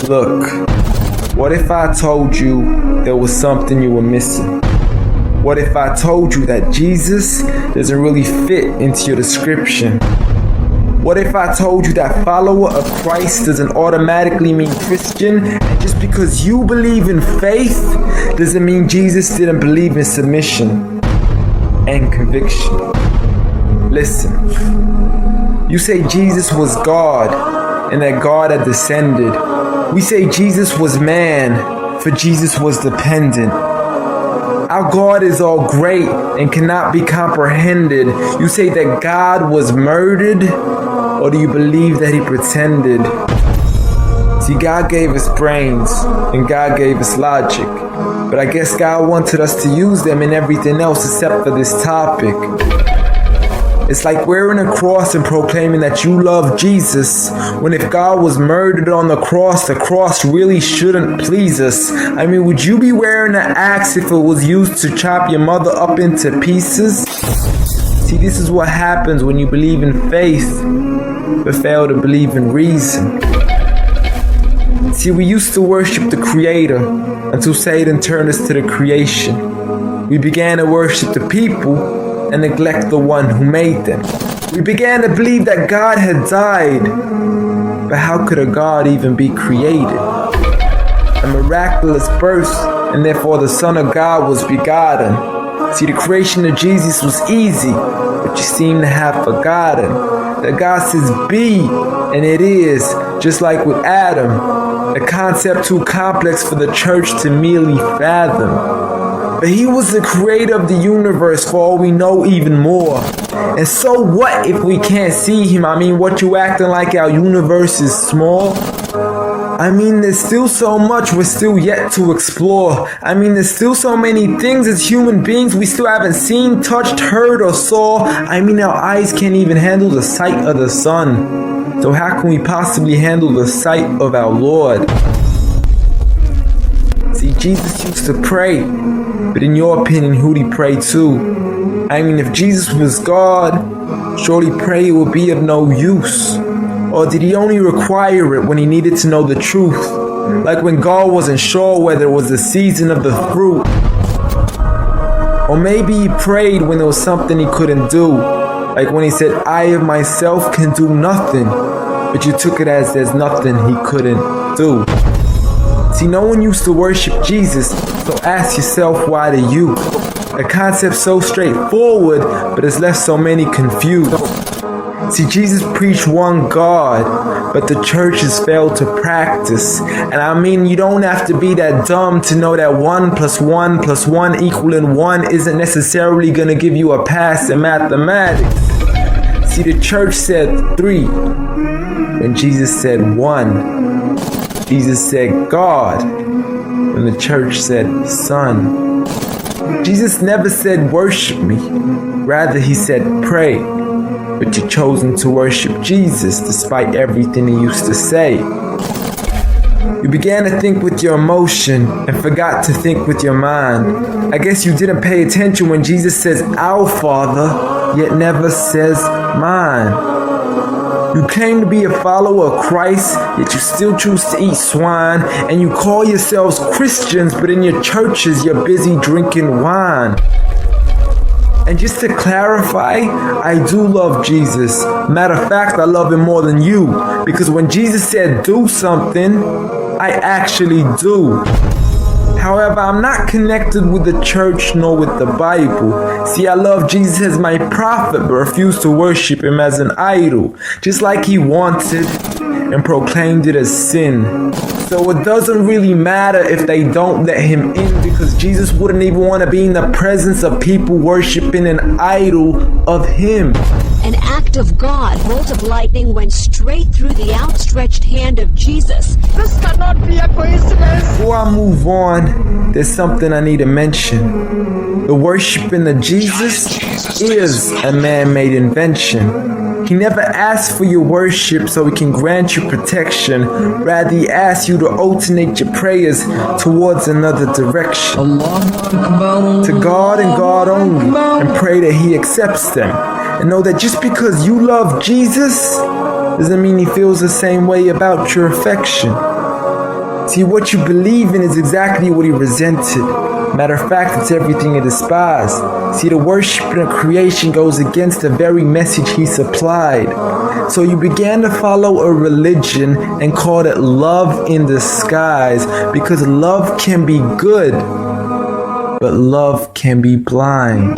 Look, what if I told you there was something you were missing? What if I told you that Jesus doesn't really fit into your description? What if I told you that follower of Christ doesn't automatically mean Christian, and just because you believe in faith doesn't mean Jesus didn't believe in submission and conviction? Listen, you say Jesus was God and that God had descended. We say Jesus was man, for Jesus was dependent. Our God is all great and cannot be comprehended. You say that God was murdered, or do you believe that he pretended? See, God gave us brains and God gave us logic, but I guess God wanted us to use them in everything else except for this topic. It's like wearing a cross and proclaiming that you love Jesus, when if God was murdered on the cross really shouldn't please us. I mean, would you be wearing an axe if it was used to chop your mother up into pieces? See, this is what happens when you believe in faith, but fail to believe in reason. See, we used to worship the Creator until Satan turned us to the creation. We began to worship the people and neglect the one who made them. We began to believe that God had died, but how could a God even be created? A miraculous birth, and therefore the Son of God was begotten. See, the creation of Jesus was easy, but you seem to have forgotten that God says be, and it is, just like with Adam, a concept too complex for the church to merely fathom. But he was the creator of the universe, for all we know, even more. And so what if we can't see him? I mean, what you acting like our universe is small? I mean, there's still so much we're still yet to explore. I mean, there's still so many things as human beings we still haven't seen, touched, heard, or saw. I mean, our eyes can't even handle the sight of the sun. So how can we possibly handle the sight of our Lord? See, Jesus used to pray, but in your opinion, who'd he pray to? I mean, if Jesus was God, surely prayer would be of no use. Or did he only require it when he needed to know the truth? Like when God wasn't sure whether it was the season of the fruit. Or maybe he prayed when there was something he couldn't do. Like when he said, I of myself can do nothing. But you took it as there's nothing he couldn't do. See, no one used to worship Jesus, so ask yourself, why do you? A concept so straightforward, but has left so many confused. See, Jesus preached one God, but the church has failed to practice. And I mean, you don't have to be that dumb to know that 1 + 1 + 1 = 1 isn't necessarily going to give you a pass in mathematics. See, the church said 3, when Jesus said 1. Jesus said God, when the church said Son. Jesus never said worship me, rather he said pray, but you've chosen to worship Jesus despite everything he used to say. You began to think with your emotion and forgot to think with your mind. I guess you didn't pay attention when Jesus says our Father, yet never says mine. You claim to be a follower of Christ, yet you still choose to eat swine, and you call yourselves Christians, but in your churches you're busy drinking wine. And just to clarify, I do love Jesus. Matter of fact, I love him more than you, because when Jesus said do something, I actually do. However, I'm not connected with the church nor with the Bible. See, I love Jesus as my prophet, but refuse to worship him as an idol, just like he wanted and proclaimed it as sin. So it doesn't really matter if they don't let him in, because Jesus wouldn't even want to be in the presence of people worshiping an idol of him. An act of God, bolt of lightning went straight through the outstretched hand of Jesus. This cannot be a coincidence. Before I move on, there's something I need to mention. The worshiping of Jesus is a man-made invention. He never asked for your worship so he can grant you protection. Rather, he asks you to alternate your prayers towards another direction. To God and God only, and pray that he accepts them. And know that just because you love Jesus doesn't mean he feels the same way about your affection. See, what you believe in is exactly what he resented. Matter of fact, it's everything he despised. See, the worshiping of creation goes against the very message he supplied. So you began to follow a religion and called it love in disguise, because love can be good, but love can be blind.